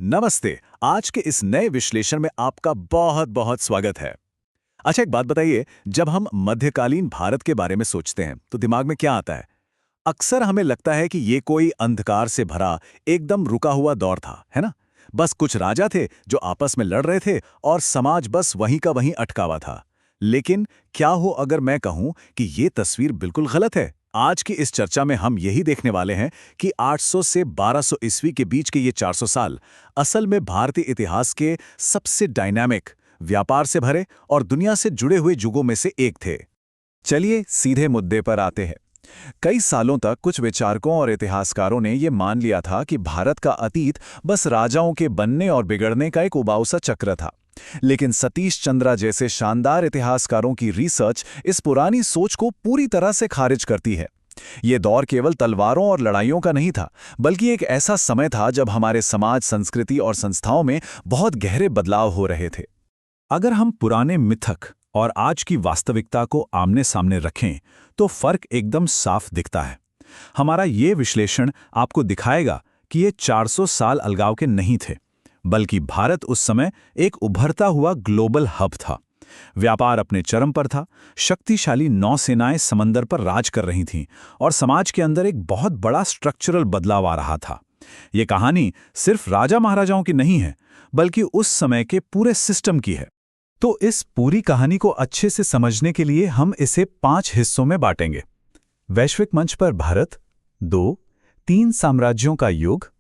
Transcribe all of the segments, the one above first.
नमस्ते। आज के इस नए विश्लेषण में आपका बहुत बहुत स्वागत है। अच्छा, एक बात बताइए, जब हम मध्यकालीन भारत के बारे में सोचते हैं तो दिमाग में क्या आता है? अक्सर हमें लगता है कि ये कोई अंधकार से भरा एकदम रुका हुआ दौर था, है ना? बस कुछ राजा थे जो आपस में लड़ रहे थे और समाज बस वहीं का वहीं अटका हुआ था। लेकिन क्या हो अगर मैं कहूं कि ये तस्वीर बिल्कुल गलत है? आज की इस चर्चा में हम यही देखने वाले हैं कि 800 से 1200 ईस्वी के बीच के ये 400 साल असल में भारतीय इतिहास के सबसे डायनामिक, व्यापार से भरे और दुनिया से जुड़े हुए युगों में से एक थे। चलिए सीधे मुद्दे पर आते हैं। कई सालों तक कुछ विचारकों और इतिहासकारों ने यह मान लिया था कि भारत का अतीत बस राजाओं के बनने और बिगड़ने का एक उबाऊ सा चक्र था। लेकिन सतीश चंद्रा जैसे शानदार इतिहासकारों की रिसर्च इस पुरानी सोच को पूरी तरह से खारिज करती है। ये दौर केवल तलवारों और लड़ाइयों का नहीं था, बल्कि एक ऐसा समय था जब हमारे समाज, संस्कृति और संस्थाओं में बहुत गहरे बदलाव हो रहे थे। अगर हम पुराने मिथक और आज की वास्तविकता को आमने सामने रखें तो फर्क एकदम साफ दिखता है। हमारा ये विश्लेषण आपको दिखाएगा कि ये 400 साल अलगाव के नहीं थे, बल्कि भारत उस समय एक उभरता हुआ ग्लोबल हब था। व्यापार अपने चरम पर था, शक्तिशाली नौसेनाएं समंदर पर राज कर रही थीं और समाज के अंदर एक बहुत बड़ा स्ट्रक्चरल बदलाव आ रहा था। ये कहानी सिर्फ राजा महाराजाओं की नहीं है, बल्कि उस समय के पूरे सिस्टम की है। तो इस पूरी कहानी को अच्छे से समझने के लिए हम इसे 5 हिस्सों में बांटेंगे। वैश्विक मंच पर भारत, 2, 3 साम्राज्यों का युग,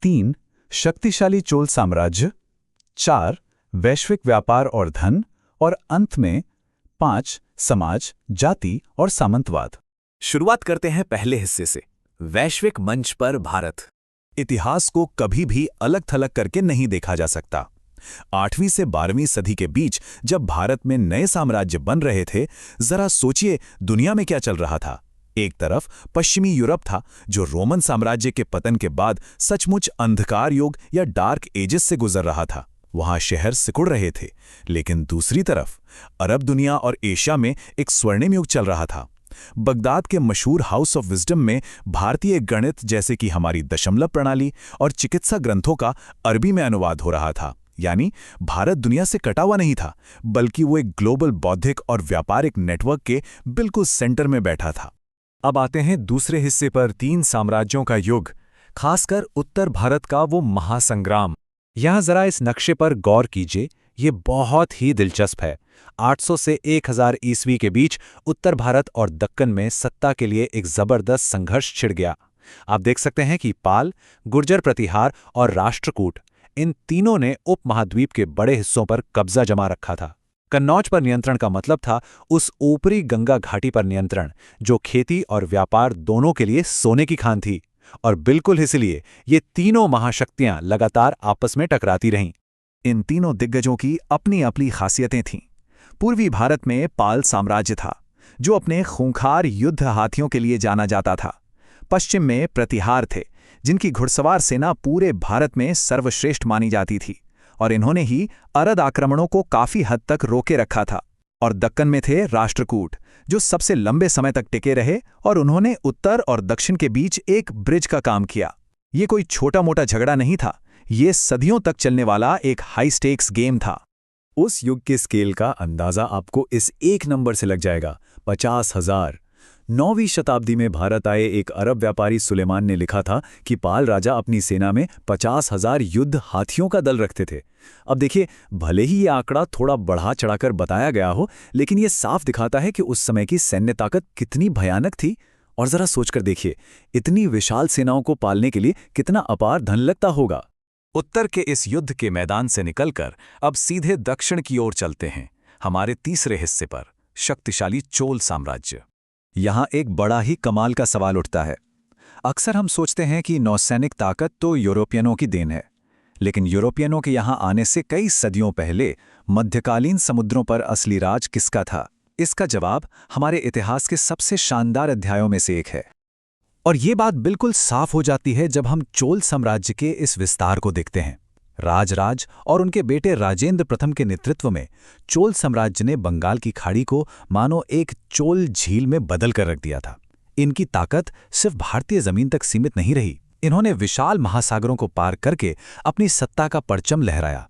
3 शक्तिशाली चोल साम्राज्य, 4 वैश्विक व्यापार और धन, और अंत में 5 समाज, जाति और सामंतवाद। शुरुआत करते हैं पहले हिस्से से, वैश्विक मंच पर भारत। इतिहास को कभी भी अलग थलग करके नहीं देखा जा सकता। 8वीं से 12वीं सदी के बीच जब भारत में नए साम्राज्य बन रहे थे, जरा सोचिए दुनिया में क्या चल रहा था। एक तरफ पश्चिमी यूरोप था जो रोमन साम्राज्य के पतन के बाद सचमुच अंधकार युग या डार्क एजेस से गुजर रहा था। वहां शहर सिकुड़ रहे थे। लेकिन दूसरी तरफ अरब दुनिया और एशिया में एक स्वर्णिम युग चल रहा था। बगदाद के मशहूर हाउस ऑफ विजडम में भारतीय गणित जैसे कि हमारी दशमलव प्रणाली और चिकित्सा ग्रंथों का अरबी में अनुवाद हो रहा था। यानी भारत दुनिया से कटा हुआ नहीं था, बल्कि वो एक ग्लोबल बौद्धिक और व्यापारिक नेटवर्क के बिल्कुल सेंटर में बैठा था। अब आते हैं दूसरे हिस्से पर, 3 साम्राज्यों का युग, खासकर उत्तर भारत का वो महासंग्राम। यहां जरा इस नक्शे पर गौर कीजिए, ये बहुत ही दिलचस्प है। 800 से 1000 ईस्वी के बीच उत्तर भारत और दक्कन में सत्ता के लिए एक जबरदस्त संघर्ष छिड़ गया। आप देख सकते हैं कि पाल, गुर्जर प्रतिहार और राष्ट्रकूट, इन तीनों ने उपमहाद्वीप के बड़े हिस्सों पर कब्जा जमा रखा था। कन्नौज पर नियंत्रण का मतलब था उस ऊपरी गंगा घाटी पर नियंत्रण, जो खेती और व्यापार दोनों के लिए सोने की खान थी। और बिल्कुल इसलिए ये तीनों महाशक्तियां लगातार आपस में टकराती रहीं। इन तीनों दिग्गजों की अपनी अपनी खासियतें थीं। पूर्वी भारत में पाल साम्राज्य था, जो अपने खूंखार युद्ध हाथियों के लिए जाना जाता था। पश्चिम में प्रतिहार थे, जिनकी घुड़सवार सेना पूरे भारत में सर्वश्रेष्ठ मानी जाती थी, और इन्होंने ही अरब आक्रमणों को काफी हद तक रोके रखा था। और दक्कन में थे राष्ट्रकूट, जो सबसे लंबे समय तक टिके रहे, और उन्होंने उत्तर और दक्षिण के बीच एक ब्रिज का काम किया। ये कोई छोटा मोटा झगड़ा नहीं था, ये सदियों तक चलने वाला एक हाई स्टेक्स गेम था। उस युग के स्केल का अंदाजा आपको इस एक नंबर से लग जाएगा, 50,000। 9वीं शताब्दी में भारत आए एक अरब व्यापारी सुलेमान ने लिखा था कि पाल राजा अपनी सेना में 50,000 युद्ध हाथियों का दल रखते थे। अब देखिए, भले ही ये आंकड़ा थोड़ा बढ़ा चढ़ाकर बताया गया हो, लेकिन ये साफ दिखाता है कि उस समय की सैन्य ताकत कितनी भयानक थी। और जरा सोचकर देखिए, इतनी विशाल सेनाओं को पालने के लिए कितना अपार धन लगता होगा। उत्तर के इस युद्ध के मैदान से निकलकर अब सीधे दक्षिण की ओर चलते हैं, हमारे तीसरे हिस्से पर, शक्तिशाली चोल साम्राज्य। यहाँ एक बड़ा ही कमाल का सवाल उठता है। अक्सर हम सोचते हैं कि नौसैनिक ताकत तो यूरोपियनों की देन है, लेकिन यूरोपियनों के यहाँ आने से कई सदियों पहले मध्यकालीन समुद्रों पर असली राज किसका था? इसका जवाब हमारे इतिहास के सबसे शानदार अध्यायों में से एक है। और ये बात बिल्कुल साफ हो जाती है जब हम चोल साम्राज्य के इस विस्तार को देखते हैं। राजराज और उनके बेटे राजेंद्र प्रथम के नेतृत्व में चोल साम्राज्य ने बंगाल की खाड़ी को मानो एक चोल झील में बदल कर रख दिया था। इनकी ताकत सिर्फ भारतीय जमीन तक सीमित नहीं रही, इन्होंने विशाल महासागरों को पार करके अपनी सत्ता का परचम लहराया।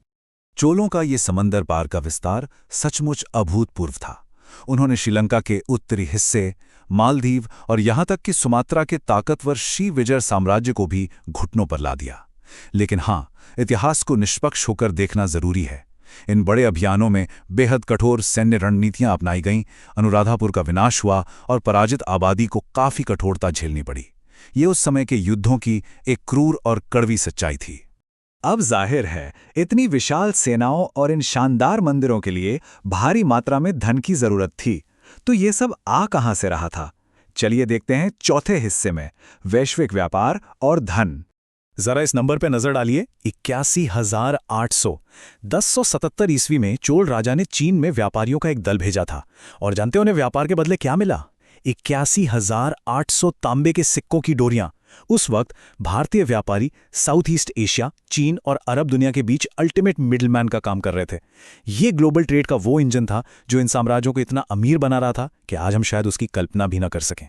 चोलों का ये समंदर पार का विस्तार सचमुच अभूतपूर्व था। उन्होंने श्रीलंका के उत्तरी हिस्से, मालदीव और यहां तक कि सुमात्रा के ताकतवर श्रीविजय साम्राज्य को भी घुटनों पर ला दिया। लेकिन हां, इतिहास को निष्पक्ष होकर देखना जरूरी है। इन बड़े अभियानों में बेहद कठोर सैन्य रणनीतियां अपनाई गईं, अनुराधापुर का विनाश हुआ और पराजित आबादी को काफी कठोरता झेलनी पड़ी। ये उस समय के युद्धों की एक क्रूर और कड़वी सच्चाई थी। अब जाहिर है, इतनी विशाल सेनाओं और इन शानदार मंदिरों के लिए भारी मात्रा में धन की जरूरत थी। तो ये सब आ कहां से रहा था? चलिए देखते हैं चौथे हिस्से में, वैश्विक व्यापार और धन। जरा इस नंबर पे नजर डालिए, 81,800। 1077 ईस्वी में चोल राजा ने चीन में व्यापारियों का एक दल भेजा था। और जानते हो उन्हें व्यापार के बदले क्या मिला? 81,800 तांबे के सिक्कों की डोरियां। उस वक्त भारतीय व्यापारी साउथ ईस्ट एशिया, चीन और अरब दुनिया के बीच अल्टीमेट मिडलमैन का काम कर रहे थे। ये ग्लोबल ट्रेड का वो इंजन था जो इन साम्राज्यों को इतना अमीर बना रहा था कि आज हम शायद उसकी कल्पना भी न कर सकें।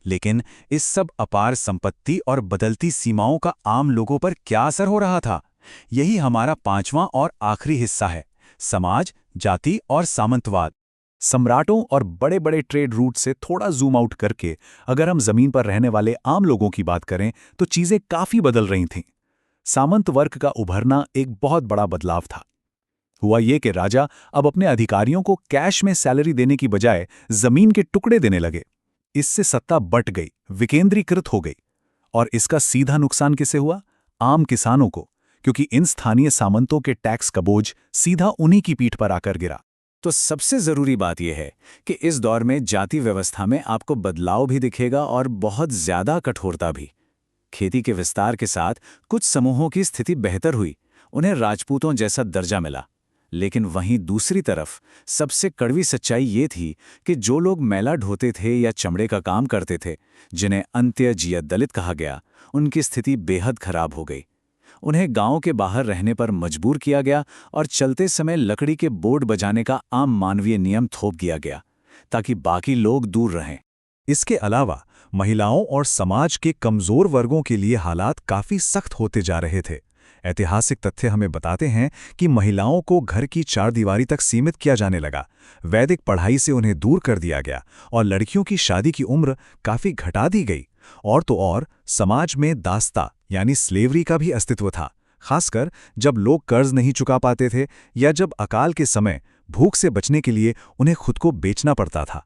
लेकिन इस सब अपार संपत्ति और बदलती सीमाओं का आम लोगों पर क्या असर हो रहा था? यही हमारा पांचवां और आखिरी हिस्सा है, समाज, जाति और सामंतवाद। सम्राटों और बड़े बड़े ट्रेड रूट से थोड़ा जूम आउट करके अगर हम जमीन पर रहने वाले आम लोगों की बात करें तो चीजें काफी बदल रही थीं। सामंत वर्ग का उभरना एक बहुत बड़ा बदलाव था। हुआ ये कि राजा अब अपने अधिकारियों को कैश में सैलरी देने की बजाय जमीन के टुकड़े देने लगे। इससे सत्ता बंट गई, विकेंद्रीकृत हो गई। और इसका सीधा नुकसान किसे हुआ? आम किसानों को, क्योंकि इन स्थानीय सामंतों के टैक्स का बोझ सीधा उन्हीं की पीठ पर आकर गिरा। तो सबसे जरूरी बात यह है कि इस दौर में जाति व्यवस्था में आपको बदलाव भी दिखेगा और बहुत ज्यादा कठोरता भी। खेती के विस्तार के साथ कुछ समूहों की स्थिति बेहतर हुई, उन्हें राजपूतों जैसा दर्जा मिला। लेकिन वहीं दूसरी तरफ सबसे कड़वी सच्चाई ये थी कि जो लोग मैला ढोते थे या चमड़े का काम करते थे, जिन्हें अंत्यजीय दलित कहा गया, उनकी स्थिति बेहद खराब हो गई। उन्हें गांव के बाहर रहने पर मजबूर किया गया और चलते समय लकड़ी के बोर्ड बजाने का आम मानवीय नियम थोप दिया गया ताकि बाकी लोग दूर रहें। इसके अलावा महिलाओं और समाज के कमजोर वर्गों के लिए हालात काफी सख्त होते जा रहे थे। ऐतिहासिक तथ्य हमें बताते हैं कि महिलाओं को घर की चारदीवारी तक सीमित किया जाने लगा, वैदिक पढ़ाई से उन्हें दूर कर दिया गया और लड़कियों की शादी की उम्र काफी घटा दी गई। और तो और समाज में दास्ता यानी स्लेवरी का भी अस्तित्व था, खासकर जब लोग कर्ज नहीं चुका पाते थे या जब अकाल के समय भूख से बचने के लिए उन्हें खुद को बेचना पड़ता था।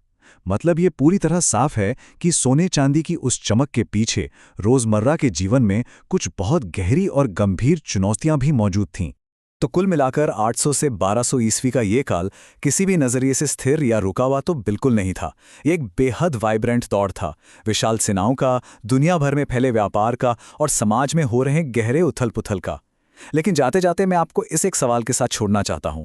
मतलब ये पूरी तरह साफ है कि सोने चांदी की उस चमक के पीछे रोजमर्रा के जीवन में कुछ बहुत गहरी और गंभीर चुनौतियां भी मौजूद थीं। तो कुल मिलाकर 800 से 1200 ईस्वी का ये काल किसी भी नजरिए से स्थिर या रुका हुआ तो बिल्कुल नहीं था। ये एक बेहद वाइब्रेंट दौर था, विशाल सेनाओं का, दुनिया भर में फैले व्यापार का और समाज में हो रहे गहरे उथल पुथल का। लेकिन जाते जाते मैं आपको इस एक सवाल के साथ छोड़ना चाहता हूं।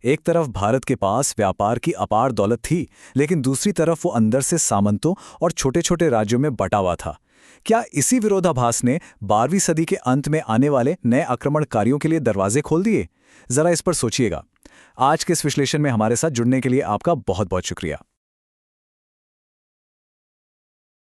एक तरफ भारत के पास व्यापार की अपार दौलत थी, लेकिन दूसरी तरफ वो अंदर से सामंतों और छोटे छोटे राज्यों में बटा हुआ था। क्या इसी विरोधाभास ने 12वीं सदी के अंत में आने वाले नए आक्रमणकारियों के लिए दरवाजे खोल दिए? जरा इस पर सोचिएगा। आज के इस विश्लेषण में हमारे साथ जुड़ने के लिए आपका बहुत बहुत शुक्रिया।